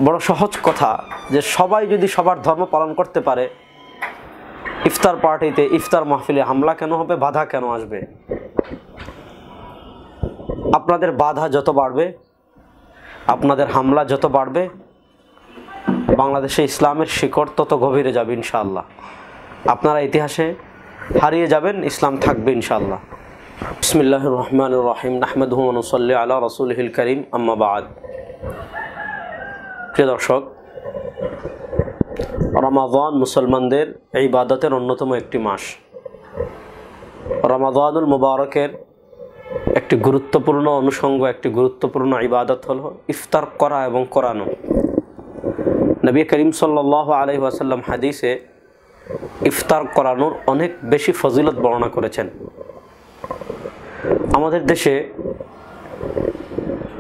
বড় সহজ কথা যে সবাই যদি সবার ধর্ম পালন করতে পারে, ইফতার পার্টিতে ইফতার মাহফিলে হামলা কেন হবে, বাধা কেন আসবে? আপনাদের বাধা যত বাড়বে, আপনাদের হামলা যত বাড়বে, বাংলাদেশে ইসলামের শিকড় তত গভীরে যাবে ইনশাআল্লাহ। আপনারা ইতিহাসে হারিয়ে যাবেন, ইসলাম থাকবে ইনশাআল্লাহ। বিসমিল্লাহির রহমানির রহিম। নাহমাদুহু ওয়া নুসাল্লি আলা রাসূলিহিল কারীম, আম্মা বা'দ। প্রিয় দর্শক, রমাদান মুসলমানদের ইবাদতের অন্যতম একটি মাস। রমাদানুল মুবারকের একটি গুরুত্বপূর্ণ অনুষঙ্গ, একটি গুরুত্বপূর্ণ ইবাদত হলো ইফতার করা এবং করানো। নবী করিম সাল্লাল্লাহু আলাইহি ওয়াসাল্লাম হাদিসে ইফতার করানোর অনেক বেশি ফজিলত বর্ণনা করেছেন। আমাদের দেশে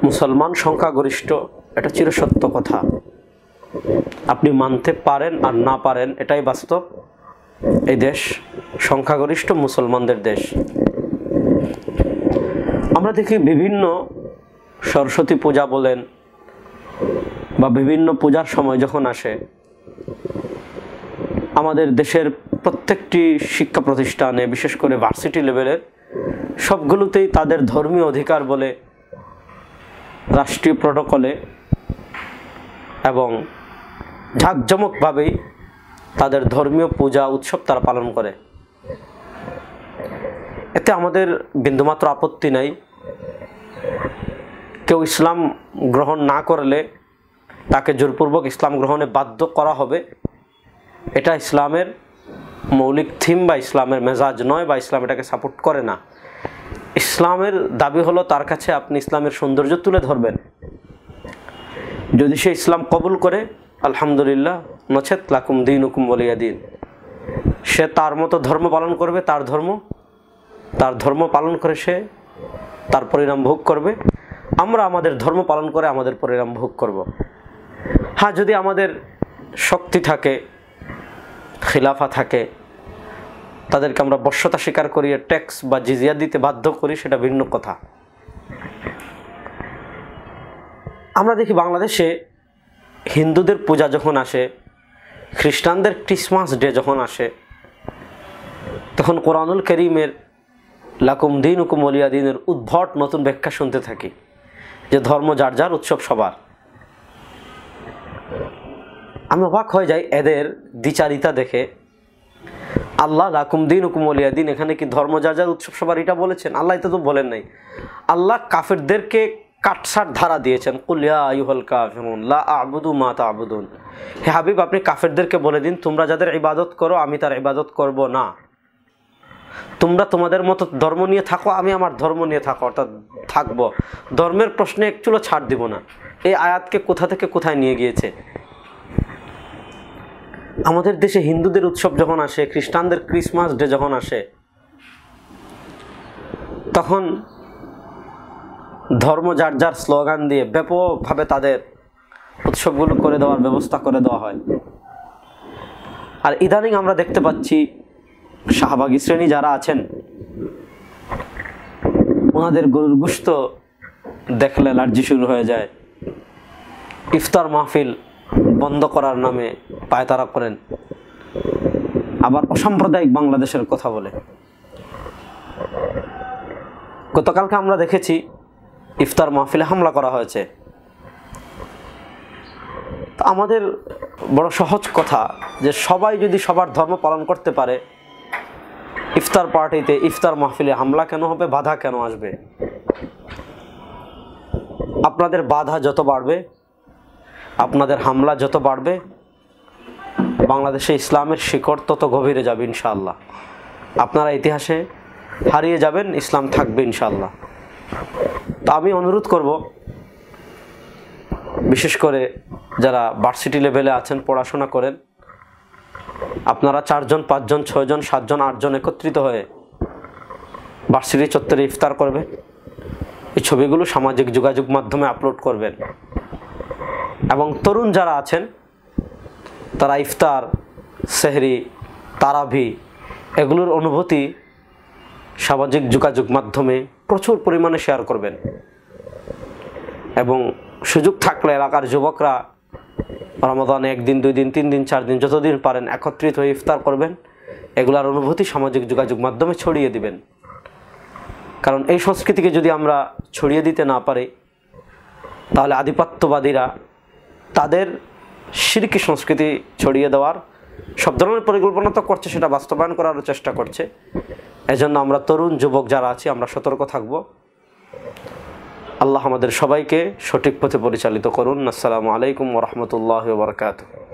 মুসলমান সংখ্যাগরিষ্ঠ, এটা চিরসত্য কথা। আপনি মানতে পারেন আর না পারেন, এটাই বাস্তব। এই দেশ সংখ্যাগরিষ্ঠ মুসলমানদের দেশ। আমরা দেখি বিভিন্ন সরস্বতী পূজা বলেন বা বিভিন্ন পূজার সময় যখন আসে, আমাদের দেশের প্রত্যেকটি শিক্ষা প্রতিষ্ঠানে, বিশেষ করে ভার্সিটি লেভেলের সবগুলোতেই তাদের ধর্মীয় অধিকার বলে রাষ্ট্রীয় প্রটোকলে এবং ঝাঁকজমকভাবেই তাদের ধর্মীয় পূজা উৎসব তারা পালন করে। এতে আমাদের বিন্দুমাত্র আপত্তি নাই। কেউ ইসলাম গ্রহণ না করলে তাকে জোরপূর্বক ইসলাম গ্রহণে বাধ্য করা হবে, এটা ইসলামের মৌলিক থিম বা ইসলামের মেজাজ নয়, বা ইসলাম এটাকে সাপোর্ট করে না। ইসলামের দাবি হলো তার কাছে আপনি ইসলামের সৌন্দর্য তুলে ধরবেন। যদি সে ইসলাম কবুল করে আলহামদুলিল্লাহ, নচেত লাকুম দীনুকুম ওয়ালিয়া দীন। সে তার মতো ধর্ম পালন করবে, তার ধর্ম পালন করে সে তার পরিণাম ভোগ করবে। আমরা আমাদের ধর্ম পালন করে আমাদের পরিণাম ভোগ করব। হ্যাঁ, যদি আমাদের শক্তি থাকে, খিলাফা থাকে, তাদেরকে আমরা বশ্যতা স্বীকার করিয়ে ট্যাক্স বা জিজিয়া দিতে বাধ্য করি, সেটা ভিন্ন কথা। আমরা দেখি বাংলাদেশে হিন্দুদের পূজা যখন আসে, খ্রিস্টানদের ক্রিসমাস ডে যখন আসে, তখন কোরআনুল কারীমের লাকুম দীনুকুম ওয়ালিয়া দীনের উদ্ভট নতুন ব্যাখ্যা শুনতে থাকি যে ধর্ম যার যার, উৎসব সবার। আমি অবাক হয়ে যাই এদের দ্বিচারিতা দেখে। আল্লাহ লাকুম দীনুকুম ওয়ালিয়া দীন, এখানে কি ধর্ম যার যার, উৎসব সবার এটা বলেছেন? আল্লাহ এটা তো বলেন নাই। আল্লাহ কাফেরদেরকে কাটছাট ধারা দিয়েছেন, কুল ইয়া আইয়ুহাল কাফিরুন লা আ'বুদু মা তা'বুদুন। হে হাবিব, আপনি কাফেরদেরকে বলে দিন, তোমরা যাদের ইবাদত করো আমি তার ইবাদত করব না। তোমরা তোমাদের মতো ধর্ম নিয়ে থাকো, আমি আমার ধর্ম নিয়ে থাকো, অর্থাৎ থাকবো। ধর্মের প্রশ্নে একচুলো ছাড় দিব না। এই আয়াতকে কোথা থেকে কোথায় নিয়ে গিয়েছে? আমাদের দেশে হিন্দুদের উৎসব যখন আসে, খ্রিস্টানদের ক্রিসমাস ডে যখন আসে, তখন ধর্ম যার যার স্লোগান দিয়ে ব্যাপকভাবে তাদের উৎসবগুলো করে দেওয়ার ব্যবস্থা করে দেওয়া হয়। আর ইদানিং আমরা দেখতে পাচ্ছি শাহবাগী শ্রেণী যারা আছেন, ওনাদের গরুর গোশত দেখলে অ্যালার্জি শুরু হয়ে যায়। ইফতার মাহফিল বন্ধ করার নামে পায়তারা করেন, আবার অসাম্প্রদায়িক বাংলাদেশের কথা বলে। গতকালকে আমরা দেখেছি ইফতার মাহফিলে হামলা করা হয়েছে। তো আমাদের বড় সহজ কথা যে সবাই যদি সবার ধর্ম পালন করতে পারে, ইফতার পার্টিতে ইফতার মাহফিলে হামলা কেন হবে, বাধা কেন আসবে? আপনাদের বাধা যত বাড়বে, আপনাদের হামলা যত বাড়বে, বাংলাদেশে ইসলামের শিকড় তত গভীরে যাবে ইনশাআল্লাহ। আপনারা ইতিহাসে হারিয়ে যাবেন, ইসলাম থাকবে ইনশাআল্লাহ। তো আমি অনুরোধ করব, বিশেষ করে যারা ভার্সিটি লেভেলে আছেন, পড়াশোনা করেন, আপনারা 4 জন 5 জন 6 জন 7 জন 8 জন একত্রিত হয়ে ভার্সিটি চত্বরে ইফতার করবে। এই ছবিগুলো সামাজিক যোগাযোগ মাধ্যমে আপলোড করবেন। এবং তরুণ যারা আছেন তারা ইফতার, সেহরি, তারাবি এগুলোর অনুভূতি সামাজিক যোগাযোগ মাধ্যমে প্রচুর পরিমাণে শেয়ার করবেন। এবং সুযোগ থাকলে এলাকার যুবকরা রমাদানে 1 দিন 2 দিন 3 দিন 4 দিন যতদিন পারেন একত্রিত হয়ে ইফতার করবেন। এগুলার অনুভূতি সামাজিক যোগাযোগ মাধ্যমে ছড়িয়ে দিবেন। কারণ এই সংস্কৃতিকে যদি আমরা ছড়িয়ে দিতে না পারি, তাহলে আধিপত্যবাদীরা তাদের শিরকি সংস্কৃতি ছড়িয়ে দেওয়ার সব ধরনের পরিকল্পনা তো করছে, সেটা বাস্তবায়ন করারও চেষ্টা করছে। এজন্য আমরা তরুণ যুবক যারা আছি আমরা সতর্ক থাকব। আল্লাহ আমাদের সবাইকে সঠিক পথে পরিচালিত করুন। আসসালামু আলাইকুম ওয়া রাহমাতুল্লাহি ওয়া বারাকাতুহু।